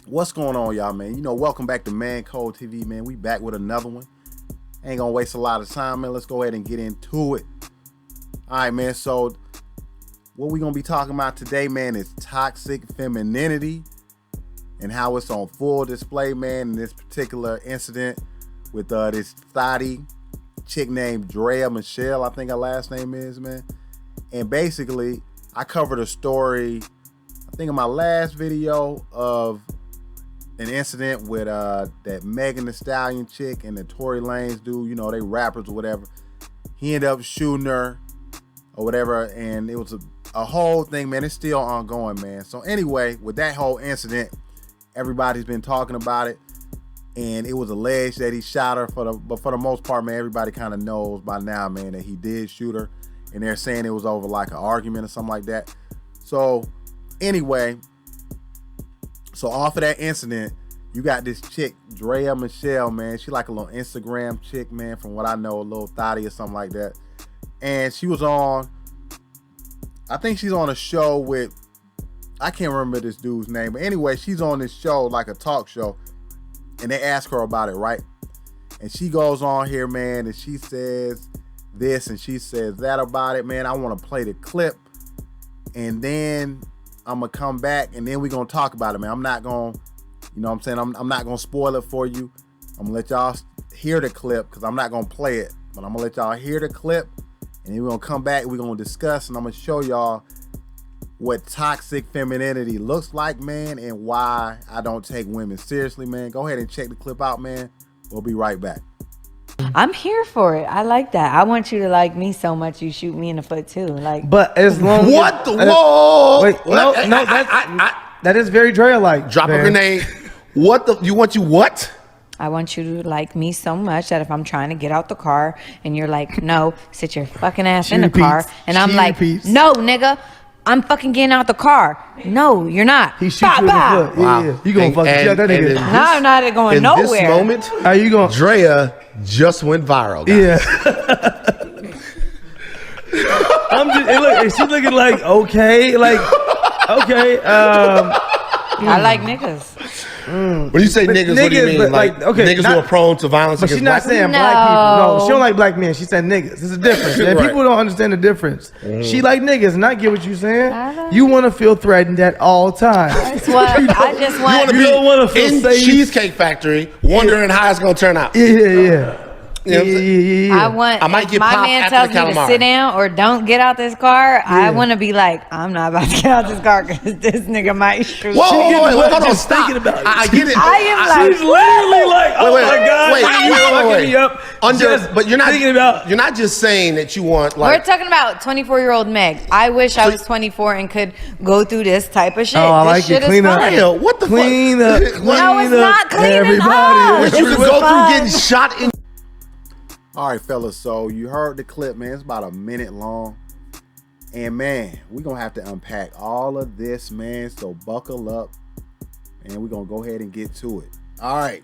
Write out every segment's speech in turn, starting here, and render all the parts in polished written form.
What's going on, y'all, man? Welcome back to ManCodeTV, man. We back with another one. Ain't gonna waste a lot of time, man. Let's go ahead and get into it. All right, man. So what we gonna be talking about today, man, is toxic femininity and how it's on full display, man, in this particular incident with this thotty chick named Drea Michelle, I think her last name is, man. And basically, I covered a story, I think in my last video, of an incident with that Megan Thee Stallion chick and the Tory Lanez dude, they rappers or whatever. He ended up shooting her or whatever, and it was a whole thing, man. It's still ongoing, man. So anyway, with that whole incident, everybody's been talking about it, and it was alleged that he shot her, but for the most part, man, everybody kind of knows by now, man, that he did shoot her, and they're saying it was over like an argument or something like that. So anyway, so off of that incident, you got this chick, Draya Michelle, man. She like a little Instagram chick, man, from what I know, a little thotty or something like that. And she was on, I think she's on a show with, I can't remember this dude's name, but anyway, she's on this show, like a talk show, and they ask her about it, right? And she goes on here, man, and she says this and she says that about it, man. I want to play the clip, and then I'm gonna come back, and then we're gonna talk about it, man. I'm not gonna, you know what I'm saying? I'm not gonna spoil it for you. I'm gonna let y'all hear the clip because I'm not gonna play it, but I'm gonna let y'all hear the clip, and then we're gonna come back, we're gonna discuss, and I'm gonna show y'all what toxic femininity looks like, man, and why I don't take women seriously, man. Go ahead and check the clip out, man. We'll be right back. I'm here for it. I like that. I want you to like me so much you shoot me in the foot too. Like, but as long what the whoa? Wait, no, that is very Draya-like. Drop a grenade. What the? You want what? I want you to like me so much that if I'm trying to get out the car and you're like, no, sit your fucking ass in the car, and I'm like, no, nigga, I'm fucking getting out the car. No, you're not. He shoots you in the foot. Wow. Yeah. You gonna fucking shut that nigga. No, I'm not going in nowhere. In this moment, how you going? Draya just went viral, guys. Yeah. I'm just, look, she's looking like, okay, like, okay. I like niggas. When you say niggas, what do you mean? Like okay, niggas who are prone to violence but against she's not saying black people. No, she don't like black men. She said niggas. There's a difference. And Right. people don't understand the difference. She like niggas, and I get what you're saying. You want to feel threatened at all times. That's what I just want. You don't want to feel in safe. Cheesecake Factory, wondering how it's gonna turn out. Yeah. You know what I'm saying? Yeah. I want. I might if get my popped man after tells the me to calamari. sit down or don't get out this car, I want to be like, I'm not about to get out this car because this nigga might shoot. Whoa, me. hold on, stop. I get it. I am like, She's literally like, oh Wait, my God, you fucking me up. But you're not thinking about. You're not just saying that you want we're like. talking about 24-year-old Meg. I wish I was 24 and could go through this type of shit. Oh, I this like shit it. Clean is up. fun. Damn, what the Clean fuck? up. No, it's not cleaning everybody. up. Which you This can is go fun. through getting shot in. All right, fellas, so you heard the clip, man. It's about a minute long. And, man, we're going to have to unpack all of this, man. So buckle up, and we're going to go ahead and get to it. All right.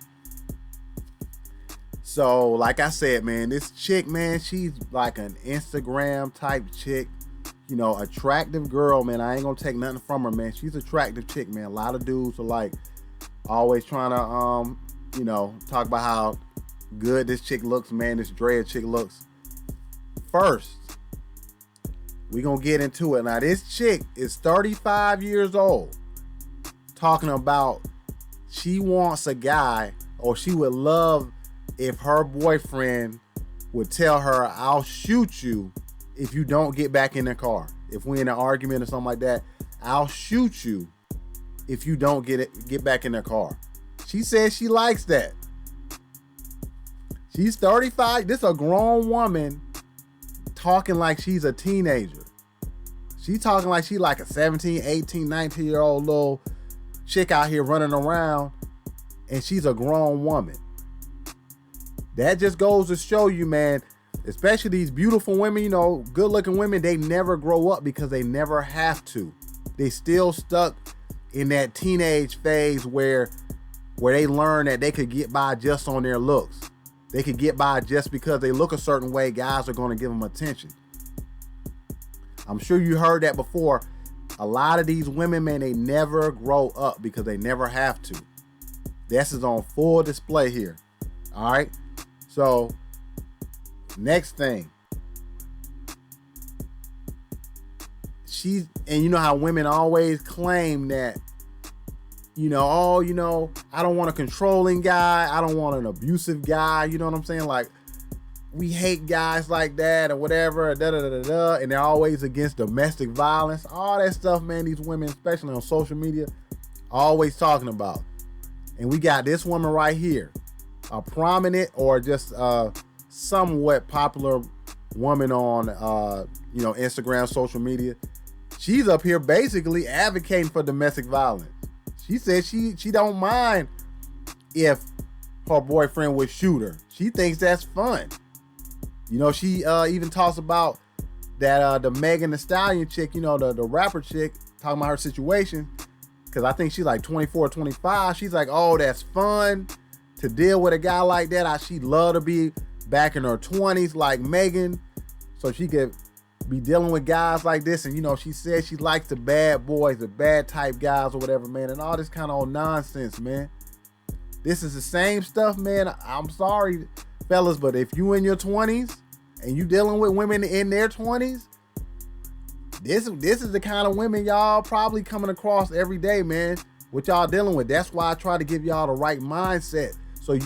So, like I said, man, this chick, man, she's like an Instagram type chick. Attractive girl, man. I ain't going to take nothing from her, man. She's an attractive chick, man. A lot of dudes are, like, always trying to, talk about how good this chick looks, man. This Draya chick looks. First, we gonna get into it. Now, this chick is 35 years old, talking about she wants a guy, or she would love if her boyfriend would tell her, I'll shoot you if you don't get back in the car. If we're in an argument or something like that, I'll shoot you if you don't get back in the car. She says she likes that. She's 35. This a grown woman talking like she's a teenager. She's talking like she like a 17, 18, 19-year-old little chick out here running around, and she's a grown woman. That just goes to show you, man, especially these beautiful women, good-looking women, they never grow up because they never have to. They still stuck in that teenage phase where they learn that they could get by just on their looks. They could get by just because they look a certain way. Guys are going to give them attention. I'm sure you heard that before. A lot of these women, man, they never grow up because they never have to. This is on full display here. All right. So, next thing. And you know how women always claim that, I don't want a controlling guy. I don't want an abusive guy. You know what I'm saying? Like, we hate guys like that or whatever, and they're always against domestic violence. All that stuff, man, these women, especially on social media, always talking about. And we got this woman right here, a prominent or just somewhat popular woman on, Instagram, social media. She's up here basically advocating for domestic violence. She said she don't mind if her boyfriend would shoot her. She thinks that's fun. She even talks about that the Megan Thee Stallion chick, the rapper chick, talking about her situation. Because I think she's like 24, 25. She's like, oh, that's fun to deal with a guy like that. She'd love to be back in her 20s like Megan, so she could be dealing with guys like this. And, she said she likes the bad boys, the bad type guys or whatever, man. And all this kind of old nonsense, man. This is the same stuff, man. I'm sorry, fellas, but if you in your 20s and you dealing with women in their 20s, this is the kind of women y'all probably coming across every day, man. What y'all dealing with. That's why I try to give y'all the right mindset. So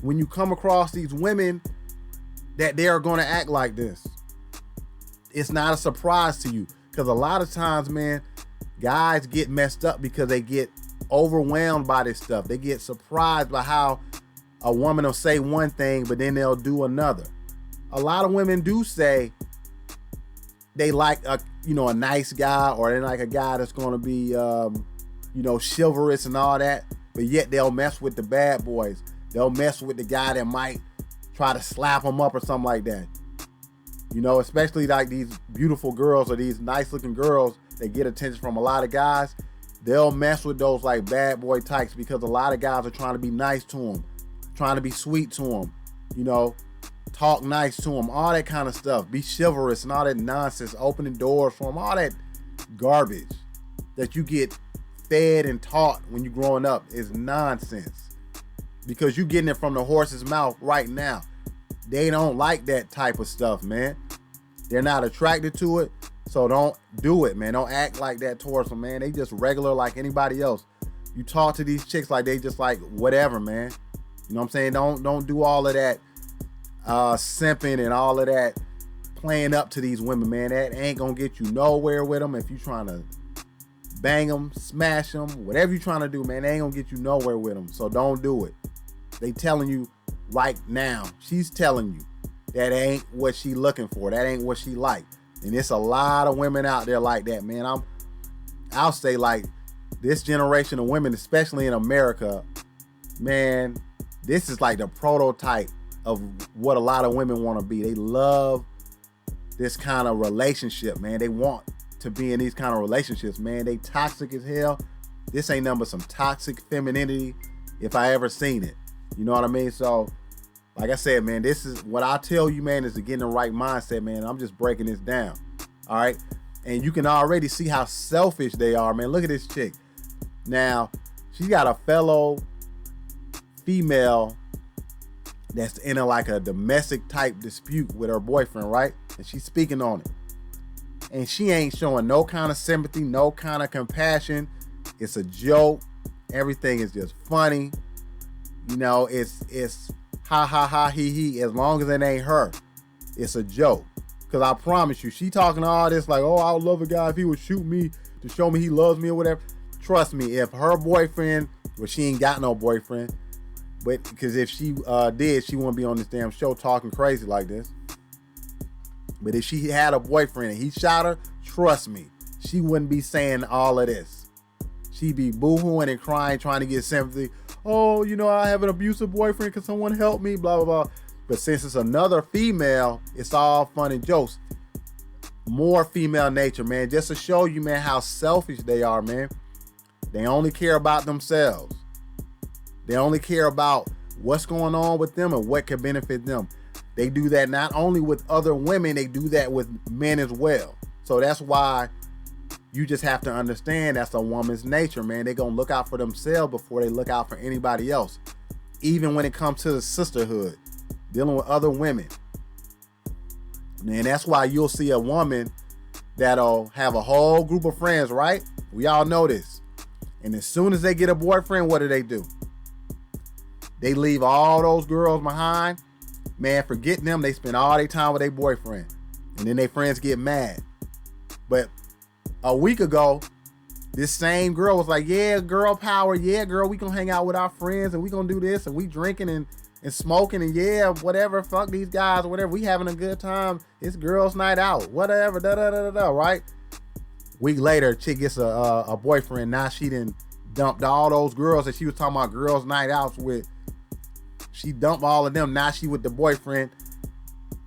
when you come across these women that they are going to act like this. It's not a surprise to you. Because a lot of times, man, guys get messed up because they get overwhelmed by this stuff. They get surprised by how a woman will say one thing, but then they'll do another. A lot of women do say they like a nice guy, or they like a guy that's going to be, chivalrous and all that. But yet they'll mess with the bad boys. They'll mess with the guy that might try to slap them up or something like that. Especially like these beautiful girls or these nice looking girls that get attention from a lot of guys. They'll mess with those like bad boy types because a lot of guys are trying to be nice to them, trying to be sweet to them, talk nice to them, all that kind of stuff. Be chivalrous and all that nonsense, opening doors for them, all that garbage that you get fed and taught when you're growing up is nonsense because you're getting it from the horse's mouth right now. They don't like that type of stuff, man. They're not attracted to it, so don't do it, man. Don't act like that towards them, man. They just regular like anybody else. You talk to these chicks like they just like whatever, man. You know what I'm saying? Don't do all of that simping and all of that playing up to these women, man. That ain't gonna get you nowhere with them. If you trying to bang them, smash them, whatever you trying to do, man, they ain't gonna get you nowhere with them. So don't do it. They telling you right now. She's telling you that ain't what she looking for. That ain't what she like. And it's a lot of women out there like that, man. I'll say like this generation of women, especially in America, man, this is like the prototype of what a lot of women want to be. They love this kind of relationship, man. They want to be in these kind of relationships, man. They toxic as hell. This ain't nothing but some toxic femininity if I ever seen it. You know what I mean? So, like I said, man, this is what I tell you, man, is to get in the right mindset, man. I'm just breaking this down. All right. And you can already see how selfish they are, man. Look at this chick. Now, she got a fellow female that's in like a domestic type dispute with her boyfriend, right? And she's speaking on it. And she ain't showing no kind of sympathy, no kind of compassion. It's a joke. Everything is just funny. It's ha ha ha he he. As long as it ain't her, it's a joke. Cause I promise you, she talking all this like, oh, I would love a guy if he would shoot me to show me he loves me or whatever. Trust me, if her boyfriend, well, she ain't got no boyfriend, but because if she did, she wouldn't be on this damn show talking crazy like this. But if she had a boyfriend and he shot her, trust me, she wouldn't be saying all of this. She'd be boo-hooing and crying, trying to get sympathy. Oh, I have an abusive boyfriend. Can someone help me? Blah, blah, blah. But since it's another female, it's all fun and jokes. More female nature, man. Just to show you, man, how selfish they are, man. They only care about themselves. They only care about what's going on with them and what can benefit them. They do that not only with other women, they do that with men as well. So that's why, You just have to understand that's a woman's nature, man. They're going to look out for themselves before they look out for anybody else. Even when it comes to the sisterhood, dealing with other women. And that's why you'll see a woman that'll have a whole group of friends, right? We all know this. And as soon as they get a boyfriend, what do? They leave all those girls behind. Man, forget them. They spend all their time with their boyfriend. And then their friends get mad. But a week ago, this same girl was like, yeah, girl power. Yeah, girl, we gonna hang out with our friends and we gonna do this and we drinking and smoking and yeah, whatever, fuck these guys, whatever. We having a good time. It's girls' night out, whatever, right? Week later, chick gets a boyfriend. Now she done dumped all those girls that she was talking about girls' night outs with. She dumped all of them. Now she with the boyfriend.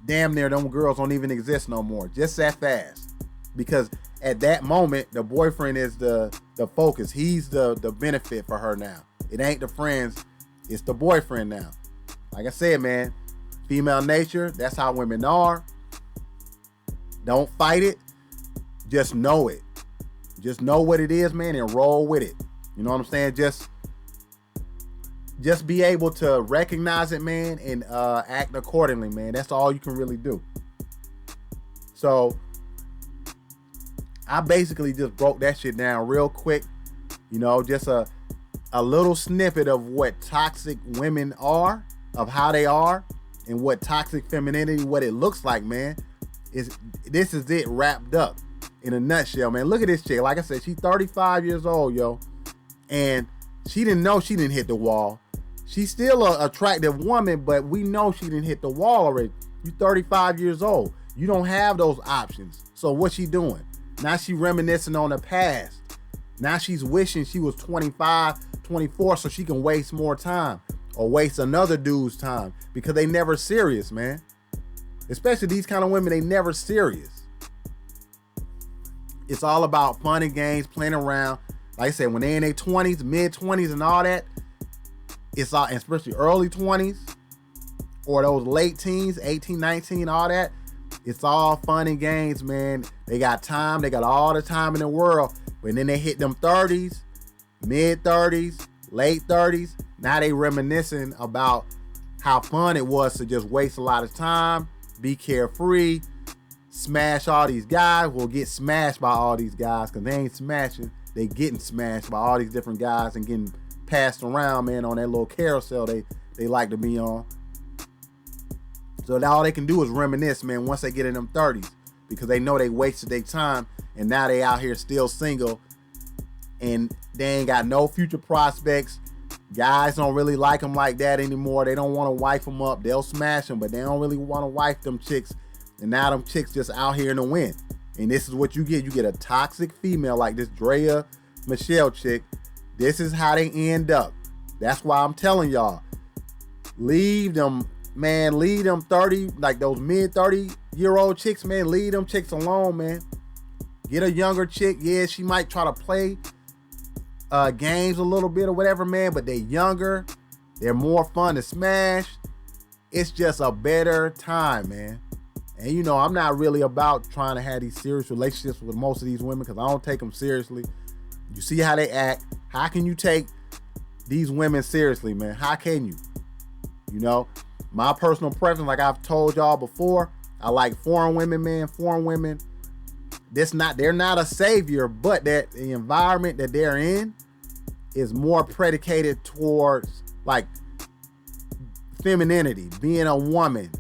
Damn near them girls don't even exist no more. Just that fast. Because at that moment, the boyfriend is the focus. He's the benefit for her now. It ain't the friends. It's the boyfriend now. Like I said, man, female nature, that's how women are. Don't fight it. Just know it. Just know what it is, man, and roll with it. You know what I'm saying? Just be able to recognize it, man, and act accordingly, man. That's all you can really do. So I basically just broke that shit down real quick. You know, just a little snippet of what toxic women are, of how they are, and what toxic femininity, what it looks like, man. This is it wrapped up in a nutshell, man. Look at this chick. Like I said, she's 35 years old, yo. And she didn't know she didn't hit the wall. She's still an attractive woman, but we know she didn't hit the wall already. You're 35 years old. You don't have those options. So what's she doing? Now she reminiscing on the past. Now she's wishing she was 25, 24 so she can waste more time or waste another dude's time because they never serious, man. Especially these kind of women, they never serious. It's all about fun and games, playing around. Like I said, when they're in their 20s, mid-20s and all that, it's all, especially early 20s or those late teens, 18, 19, all that, it's all fun and games, man. They got time. They got all the time in the world. But then they hit them 30s, mid-30s, late 30s. Now they reminiscing about how fun it was to just waste a lot of time, be carefree, smash all these guys. Will get smashed by all these guys because they ain't smashing. They getting smashed by all these different guys and getting passed around, man, on that little carousel they like to be on. So all they can do is reminisce, man, once they get in them 30s because they know they wasted their time and now they out here still single and they ain't got no future prospects. Guys don't really like them like that anymore. They don't want to wife them up. They'll smash them, but they don't really want to wife them chicks. And now them chicks just out here in the wind. And this is what you get. You get a toxic female like this Drea Michelle chick. This is how they end up. That's why I'm telling y'all, leave them, man, leave them 30, like those mid 30-year-old chicks, man, leave them chicks alone, man. Get a younger chick. Yeah, she might try to play games a little bit or whatever, man, but they're younger. They're more fun to smash. It's just a better time, man. And you know, I'm not really about trying to have these serious relationships with most of these women because I don't take them seriously. You see how they act. How can you take these women seriously, man? How can you? You know, my personal preference, like I've told y'all before, I like foreign women, man. Foreign women, they're not a savior, but that the environment that they're in is more predicated towards like femininity, being a woman,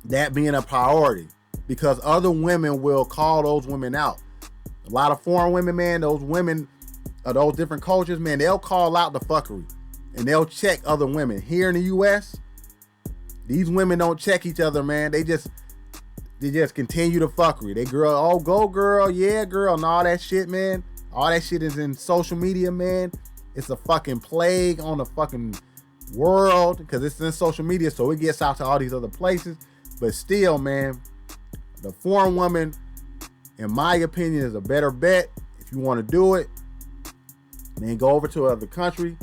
that being a priority, because other women will call those women out. A lot of foreign women, man, those women of those different cultures, man, they'll call out the fuckery and they'll check other women. Here in the US, these women don't check each other, man. They just continue the fuckery. They girl, oh, go girl, yeah, girl, and all that shit, man. All that shit is in social media, man. It's a fucking plague on the fucking world because it's in social media, so it gets out to all these other places. But still, man, the foreign woman, in my opinion, is a better bet. If you want to do it, man, go over to another country,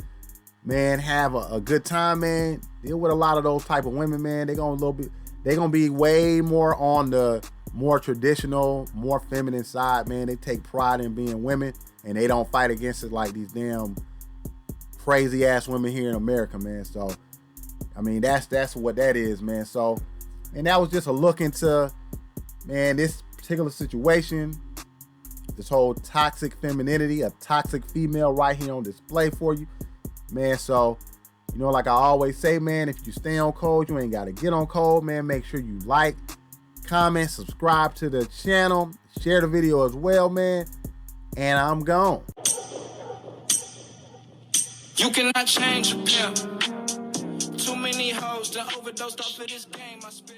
man, have a good time, man. Deal with a lot of those type of women, man. They're gonna be way more on the more traditional, more feminine side, man. They take pride in being women, and they don't fight against it like these damn crazy ass women here in America, man. So, I mean, that's what that is, man. So, and that was just a look into, man, this particular situation, this whole toxic femininity, a toxic female right here on display for you, man. So, you know, like I always say, man, if you stay on code, you ain't got to get on code, man. Make sure you like, comment, subscribe to the channel, share the video as well, man. And I'm gone. You cannot change a pimp. Too many hoes to overdose off of this game, I spit.